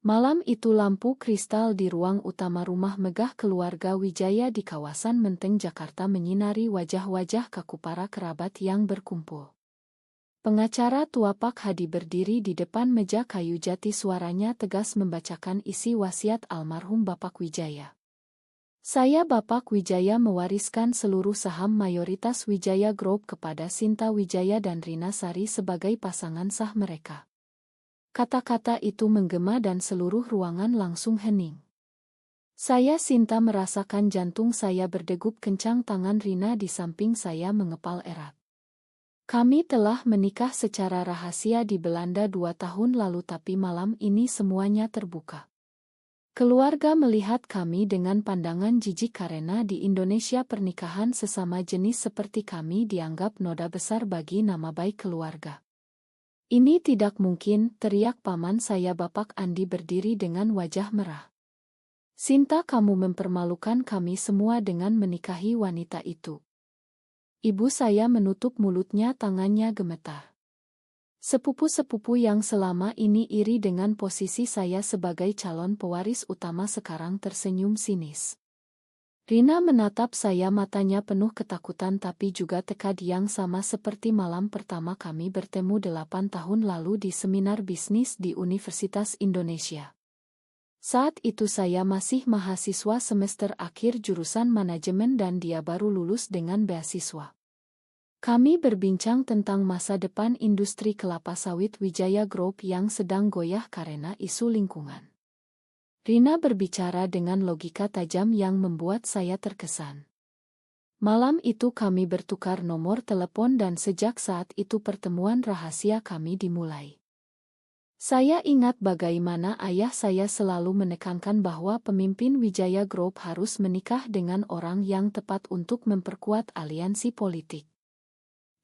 Malam itu lampu kristal di ruang utama rumah megah keluarga Wijaya di kawasan Menteng, Jakarta menyinari wajah-wajah kaku para kerabat yang berkumpul. Pengacara tua Pak Hadi berdiri di depan meja kayu jati, suaranya tegas membacakan isi wasiat almarhum Bapak Wijaya. Saya Bapak Wijaya mewariskan seluruh saham mayoritas Wijaya Group kepada Sinta Wijaya dan Rina Sari sebagai pasangan sah mereka. Kata-kata itu menggema dan seluruh ruangan langsung hening. Saya Sinta merasakan jantung saya berdegup kencang, tangan Rina di samping saya mengepal erat. Kami telah menikah secara rahasia di Belanda 2 tahun lalu, tapi malam ini semuanya terbuka. Keluarga melihat kami dengan pandangan jijik karena di Indonesia pernikahan sesama jenis seperti kami dianggap noda besar bagi nama baik keluarga. Ini tidak mungkin, teriak paman saya Bapak Andi berdiri dengan wajah merah. Sinta, kamu mempermalukan kami semua dengan menikahi wanita itu. Ibu saya menutup mulutnya, tangannya gemetar. Sepupu-sepupu yang selama ini iri dengan posisi saya sebagai calon pewaris utama sekarang tersenyum sinis. Rina menatap saya, matanya penuh ketakutan tapi juga tekad yang sama seperti malam pertama kami bertemu 8 tahun lalu di seminar bisnis di Universitas Indonesia. Saat itu saya masih mahasiswa semester akhir jurusan manajemen dan dia baru lulus dengan beasiswa. Kami berbincang tentang masa depan industri kelapa sawit Wijaya Group yang sedang goyah karena isu lingkungan. Rina berbicara dengan logika tajam yang membuat saya terkesan. Malam itu kami bertukar nomor telepon dan sejak saat itu pertemuan rahasia kami dimulai. Saya ingat bagaimana ayah saya selalu menekankan bahwa pemimpin Wijaya Group harus menikah dengan orang yang tepat untuk memperkuat aliansi politik.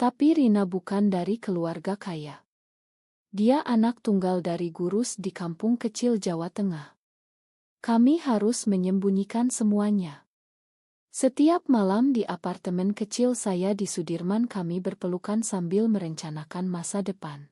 Tapi Rina bukan dari keluarga kaya. Dia anak tunggal dari gurus di kampung kecil Jawa Tengah. Kami harus menyembunyikan semuanya. Setiap malam di apartemen kecil saya di Sudirman kami berpelukan sambil merencanakan masa depan.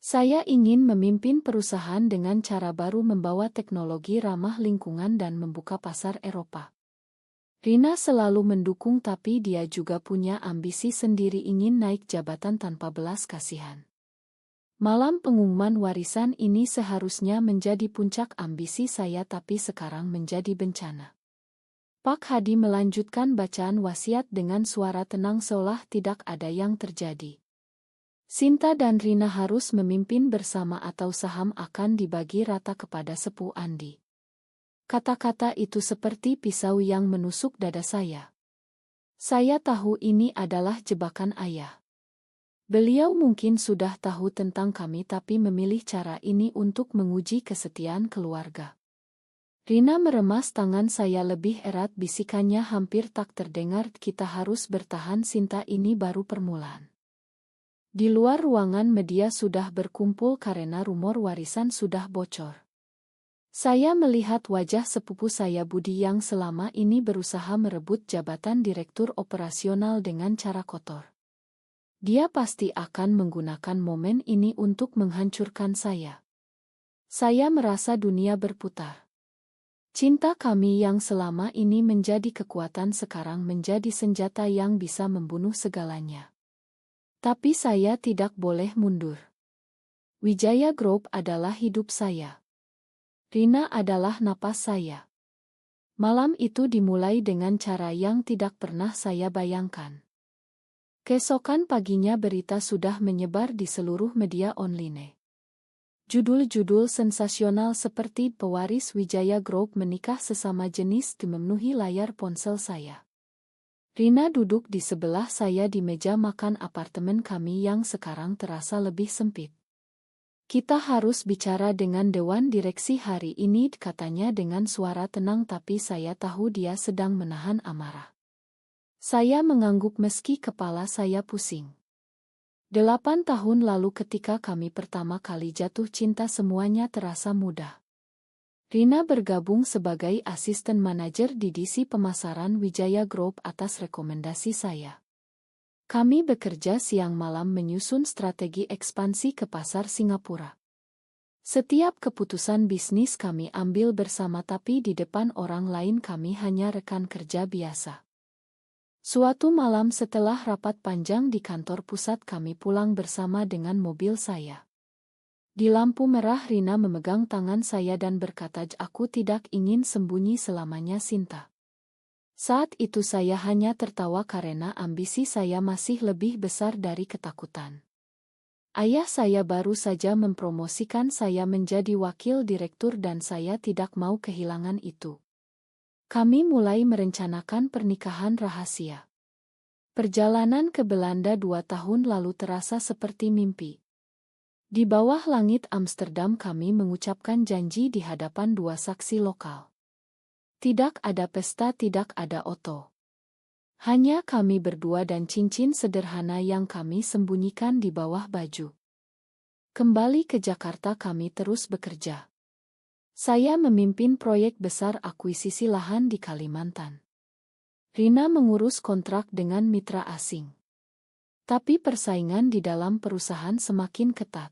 Saya ingin memimpin perusahaan dengan cara baru, membawa teknologi ramah lingkungan dan membuka pasar Eropa. Rina selalu mendukung tapi dia juga punya ambisi sendiri, ingin naik jabatan tanpa belas kasihan. Malam pengumuman warisan ini seharusnya menjadi puncak ambisi saya tapi sekarang menjadi bencana. Pak Hadi melanjutkan bacaan wasiat dengan suara tenang seolah tidak ada yang terjadi. Sinta dan Rina harus memimpin bersama atau saham akan dibagi rata kepada sepupu Andi. Kata-kata itu seperti pisau yang menusuk dada saya. Saya tahu ini adalah jebakan ayah. Beliau mungkin sudah tahu tentang kami tapi memilih cara ini untuk menguji kesetiaan keluarga. Rina meremas tangan saya lebih erat, bisikannya hampir tak terdengar, kita harus bertahan Sinta, ini baru permulaan. Di luar ruangan media sudah berkumpul karena rumor warisan sudah bocor. Saya melihat wajah sepupu saya Budi yang selama ini berusaha merebut jabatan direktur operasional dengan cara kotor. Dia pasti akan menggunakan momen ini untuk menghancurkan saya. Saya merasa dunia berputar. Cinta kami yang selama ini menjadi kekuatan sekarang menjadi senjata yang bisa membunuh segalanya. Tapi saya tidak boleh mundur. Wijaya Group adalah hidup saya. Rina adalah napas saya. Malam itu dimulai dengan cara yang tidak pernah saya bayangkan. Keesokan paginya berita sudah menyebar di seluruh media online. Judul-judul sensasional seperti pewaris Wijaya Group menikah sesama jenis memenuhi layar ponsel saya. Rina duduk di sebelah saya di meja makan apartemen kami yang sekarang terasa lebih sempit. Kita harus bicara dengan dewan direksi hari ini, katanya dengan suara tenang, tapi saya tahu dia sedang menahan amarah. Saya mengangguk meski kepala saya pusing. 8 tahun lalu ketika kami pertama kali jatuh cinta semuanya terasa mudah. Rina bergabung sebagai asisten manajer di divisi pemasaran Wijaya Group atas rekomendasi saya. Kami bekerja siang malam menyusun strategi ekspansi ke pasar Singapura. Setiap keputusan bisnis kami ambil bersama tapi di depan orang lain kami hanya rekan kerja biasa. Suatu malam setelah rapat panjang di kantor pusat kami pulang bersama dengan mobil saya. Di lampu merah Rina memegang tangan saya dan berkata, "Aku tidak ingin sembunyi selamanya, Sinta." Saat itu saya hanya tertawa karena ambisi saya masih lebih besar dari ketakutan. Ayah saya baru saja mempromosikan saya menjadi wakil direktur dan saya tidak mau kehilangan itu. Kami mulai merencanakan pernikahan rahasia. Perjalanan ke Belanda 2 tahun lalu terasa seperti mimpi. Di bawah langit Amsterdam kami mengucapkan janji di hadapan 2 saksi lokal. Tidak ada pesta, tidak ada oto. Hanya kami berdua dan cincin sederhana yang kami sembunyikan di bawah baju. Kembali ke Jakarta kami terus bekerja. Saya memimpin proyek besar akuisisi lahan di Kalimantan. Rina mengurus kontrak dengan mitra asing. Tapi persaingan di dalam perusahaan semakin ketat.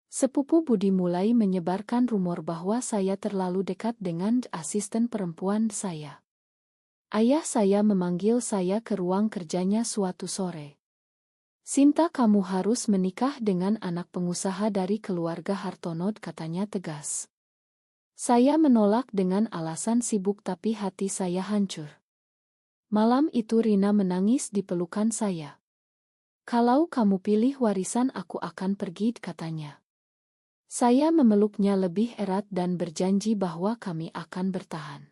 Sepupu Budi mulai menyebarkan rumor bahwa saya terlalu dekat dengan asisten perempuan saya. Ayah saya memanggil saya ke ruang kerjanya suatu sore. "Sinta, kamu harus menikah dengan anak pengusaha dari keluarga Hartono," katanya tegas. Saya menolak dengan alasan sibuk tapi hati saya hancur. Malam itu Rina menangis di pelukan saya. "Kalau kamu pilih warisan aku akan pergi," katanya. Saya memeluknya lebih erat dan berjanji bahwa kami akan bertahan.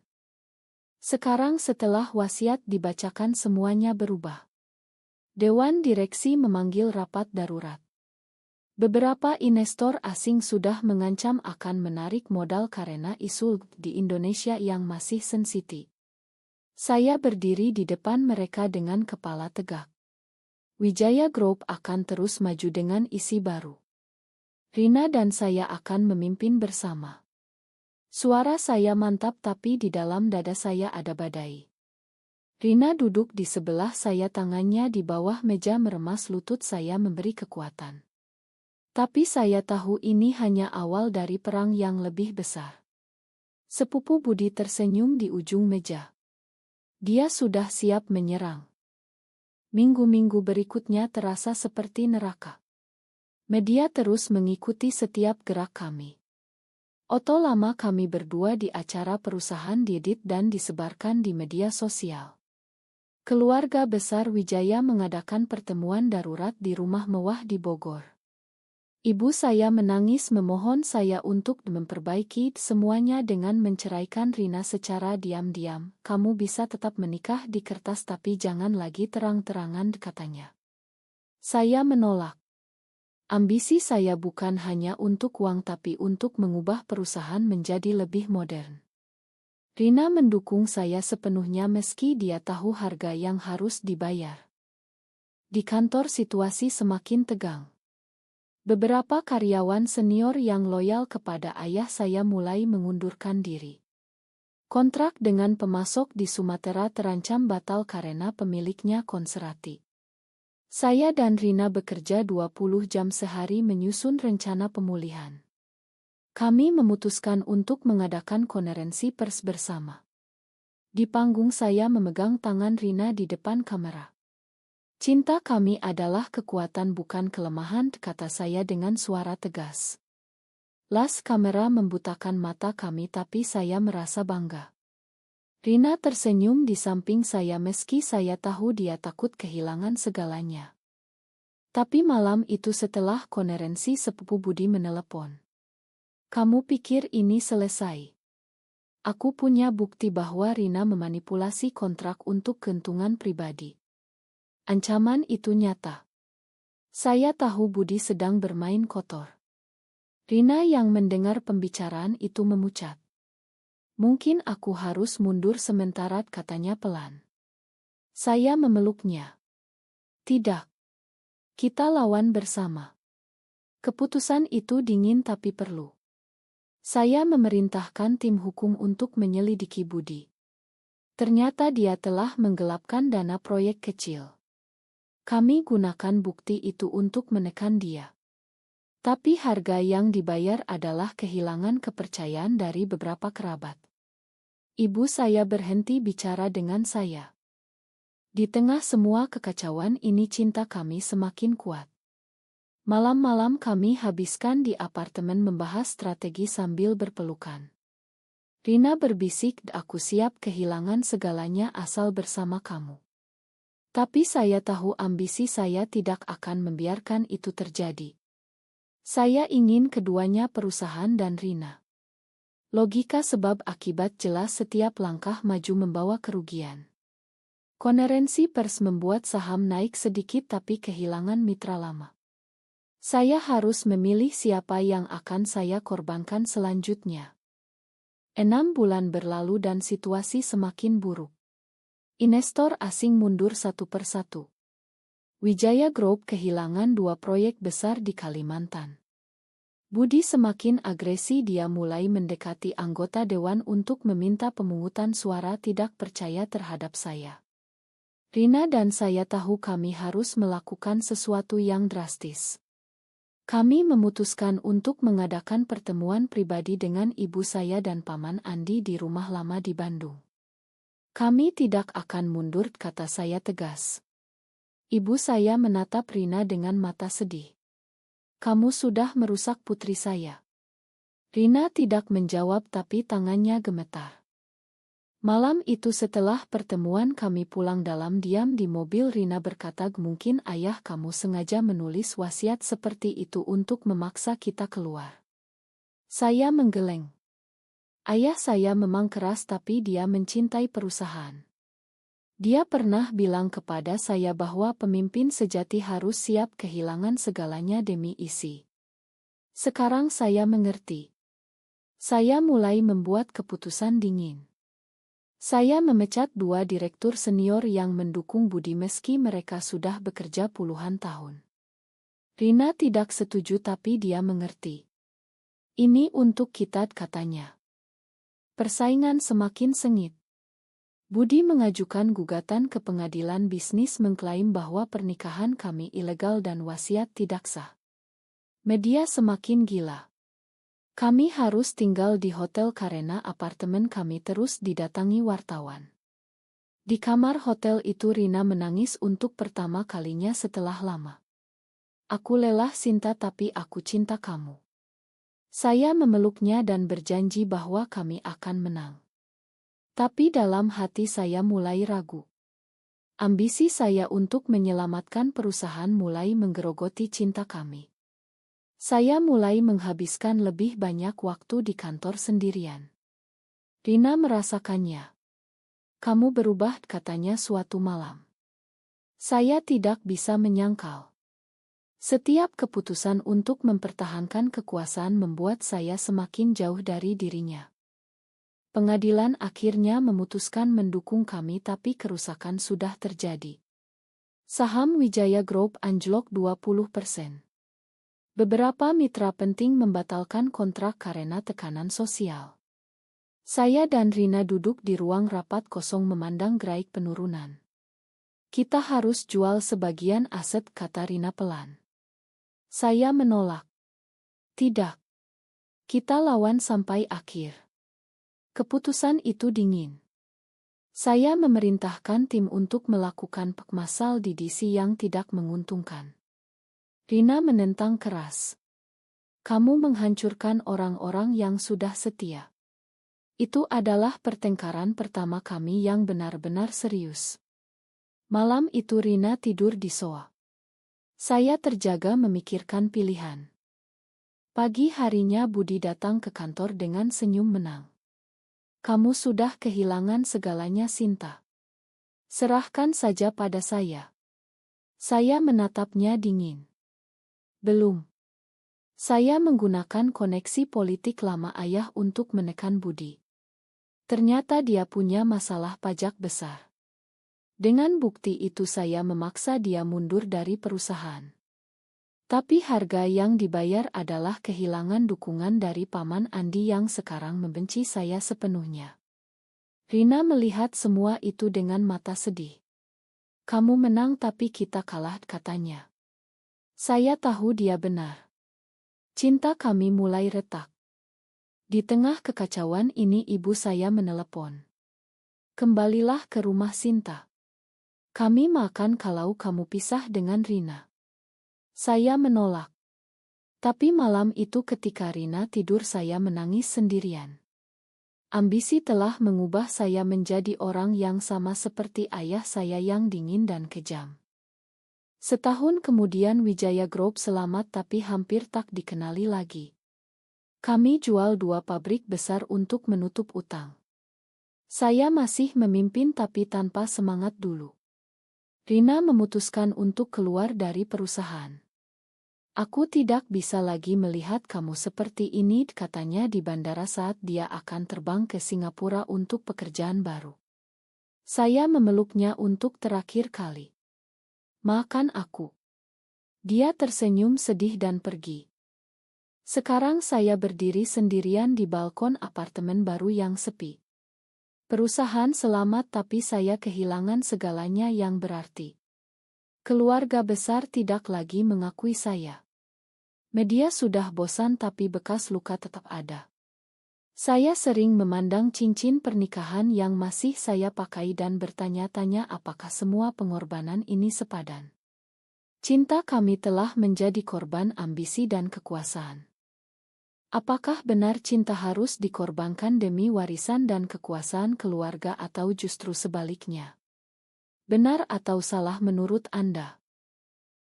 Sekarang setelah wasiat dibacakan semuanya berubah. Dewan direksi memanggil rapat darurat. Beberapa investor asing sudah mengancam akan menarik modal karena isu di Indonesia yang masih sensitif. Saya berdiri di depan mereka dengan kepala tegak. Wijaya Group akan terus maju dengan isi baru. Rina dan saya akan memimpin bersama. Suara saya mantap tapi di dalam dada saya ada badai. Rina duduk di sebelah saya, tangannya di bawah meja meremas lutut saya memberi kekuatan. Tapi saya tahu ini hanya awal dari perang yang lebih besar. Sepupu Budi tersenyum di ujung meja. Dia sudah siap menyerang. Minggu-minggu berikutnya terasa seperti neraka. Media terus mengikuti setiap gerak kami. Oto lama kami berdua di acara perusahaan diedit dan disebarkan di media sosial. Keluarga besar Wijaya mengadakan pertemuan darurat di rumah mewah di Bogor. Ibu saya menangis memohon saya untuk memperbaiki semuanya dengan menceraikan Rina secara diam-diam. "Kamu bisa tetap menikah di kertas tapi jangan lagi terang-terangan," katanya. Saya menolak. Ambisi saya bukan hanya untuk uang tapi untuk mengubah perusahaan menjadi lebih modern. Rina mendukung saya sepenuhnya meski dia tahu harga yang harus dibayar. Di kantor situasi semakin tegang. Beberapa karyawan senior yang loyal kepada ayah saya mulai mengundurkan diri. Kontrak dengan pemasok di Sumatera terancam batal karena pemiliknya konservatif. Saya dan Rina bekerja 20 jam sehari menyusun rencana pemulihan. Kami memutuskan untuk mengadakan konferensi pers bersama. Di panggung saya memegang tangan Rina di depan kamera. "Cinta kami adalah kekuatan bukan kelemahan," kata saya dengan suara tegas. Las kamera membutakan mata kami tapi saya merasa bangga. Rina tersenyum di samping saya meski saya tahu dia takut kehilangan segalanya. Tapi malam itu setelah konferensi sepupu Budi menelepon. "Kamu pikir ini selesai? Aku punya bukti bahwa Rina memanipulasi kontrak untuk keuntungan pribadi." Ancaman itu nyata. Saya tahu Budi sedang bermain kotor. Rina yang mendengar pembicaraan itu memucat. "Mungkin aku harus mundur sementara," katanya pelan. Saya memeluknya. "Tidak. Kita lawan bersama." Keputusan itu dingin tapi perlu. Saya memerintahkan tim hukum untuk menyelidiki Budi. Ternyata dia telah menggelapkan dana proyek kecil. Kami gunakan bukti itu untuk menekan dia. Tapi harga yang dibayar adalah kehilangan kepercayaan dari beberapa kerabat. Ibu saya berhenti bicara dengan saya. Di tengah semua kekacauan ini cinta kami semakin kuat. Malam-malam kami habiskan di apartemen membahas strategi sambil berpelukan. Rina berbisik, "Aku siap kehilangan segalanya asal bersama kamu." Tapi saya tahu ambisi saya tidak akan membiarkan itu terjadi. Saya ingin keduanya, perusahaan dan Rina. Logika sebab akibat jelas, setiap langkah maju membawa kerugian. Konferensi pers membuat saham naik sedikit tapi kehilangan mitra lama. Saya harus memilih siapa yang akan saya korbankan selanjutnya. 6 bulan berlalu dan situasi semakin buruk. Investor asing mundur satu persatu. Wijaya Group kehilangan 2 proyek besar di Kalimantan. Budi semakin agresi, dia mulai mendekati anggota dewan untuk meminta pemungutan suara tidak percaya terhadap saya. Rina dan saya tahu kami harus melakukan sesuatu yang drastis. Kami memutuskan untuk mengadakan pertemuan pribadi dengan ibu saya dan Paman Andi di rumah lama di Bandung. Kami tidak akan mundur, kata saya tegas. Ibu saya menatap Rina dengan mata sedih. Kamu sudah merusak putri saya. Rina tidak menjawab tapi tangannya gemetar. Malam itu setelah pertemuan kami pulang dalam diam di mobil. Rina berkata, "Mungkin ayah kamu sengaja menulis wasiat seperti itu untuk memaksa kita keluar." Saya menggeleng. Ayah saya memang keras tapi dia mencintai perusahaan. Dia pernah bilang kepada saya bahwa pemimpin sejati harus siap kehilangan segalanya demi isi. Sekarang saya mengerti. Saya mulai membuat keputusan dingin. Saya memecat 2 direktur senior yang mendukung Budi meski mereka sudah bekerja puluhan tahun. Rina tidak setuju tapi dia mengerti. Ini untuk kita, katanya. Persaingan semakin sengit. Budi mengajukan gugatan ke pengadilan bisnis mengklaim bahwa pernikahan kami ilegal dan wasiat tidak sah. Media semakin gila. Kami harus tinggal di hotel karena apartemen kami terus didatangi wartawan. Di kamar hotel itu Rina menangis untuk pertama kalinya setelah lama. "Aku lelah Sinta tapi aku cinta kamu." Saya memeluknya dan berjanji bahwa kami akan menang. Tapi dalam hati saya mulai ragu. Ambisi saya untuk menyelamatkan perusahaan mulai menggerogoti cinta kami. Saya mulai menghabiskan lebih banyak waktu di kantor sendirian. Rina merasakannya. "Kamu berubah," katanya suatu malam. Saya tidak bisa menyangkal. Setiap keputusan untuk mempertahankan kekuasaan membuat saya semakin jauh dari dirinya. Pengadilan akhirnya memutuskan mendukung kami tapi kerusakan sudah terjadi. Saham Wijaya Group anjlok 20%. Beberapa mitra penting membatalkan kontrak karena tekanan sosial. Saya dan Rina duduk di ruang rapat kosong memandang graik penurunan. "Kita harus jual sebagian aset," kata Rina pelan. Saya menolak. "Tidak. Kita lawan sampai akhir." Keputusan itu dingin. Saya memerintahkan tim untuk melakukan pekmasal di DC yang tidak menguntungkan. Rina menentang keras. "Kamu menghancurkan orang-orang yang sudah setia." Itu adalah pertengkaran pertama kami yang benar-benar serius. Malam itu Rina tidur di sofa. Saya terjaga memikirkan pilihan. Pagi harinya Budi datang ke kantor dengan senyum menang. "Kamu sudah kehilangan segalanya Sinta. Serahkan saja pada saya." Saya menatapnya dingin. "Belum. Saya menggunakan koneksi politik lama ayah untuk menekan Budi. Ternyata dia punya masalah pajak besar. Dengan bukti itu saya memaksa dia mundur dari perusahaan. Tapi harga yang dibayar adalah kehilangan dukungan dari Paman Andi yang sekarang membenci saya sepenuhnya." Rina melihat semua itu dengan mata sedih. "Kamu menang tapi kita kalah," katanya. Saya tahu dia benar. Cinta kami mulai retak. Di tengah kekacauan ini ibu saya menelepon. Kembalilah ke rumah Sinta. Kami makan kalau kamu pisah dengan Rina. Saya menolak. Tapi malam itu ketika Rina tidur saya menangis sendirian. Ambisi telah mengubah saya menjadi orang yang sama seperti ayah saya yang dingin dan kejam. Setahun kemudian Wijaya Group selamat tapi hampir tak dikenali lagi. Kami jual 2 pabrik besar untuk menutup utang. Saya masih memimpin tapi tanpa semangat dulu. Rina memutuskan untuk keluar dari perusahaan. Aku tidak bisa lagi melihat kamu seperti ini, katanya di bandara saat dia akan terbang ke Singapura untuk pekerjaan baru. Saya memeluknya untuk terakhir kali. Maafkan aku. Dia tersenyum sedih dan pergi. Sekarang saya berdiri sendirian di balkon apartemen baru yang sepi. Perusahaan selamat tapi saya kehilangan segalanya yang berarti. Keluarga besar tidak lagi mengakui saya. Media sudah bosan tapi bekas luka tetap ada. Saya sering memandang cincin pernikahan yang masih saya pakai dan bertanya-tanya apakah semua pengorbanan ini sepadan. Cinta kami telah menjadi korban ambisi dan kekuasaan. Apakah benar cinta harus dikorbankan demi warisan dan kekuasaan keluarga atau justru sebaliknya? Benar atau salah menurut Anda?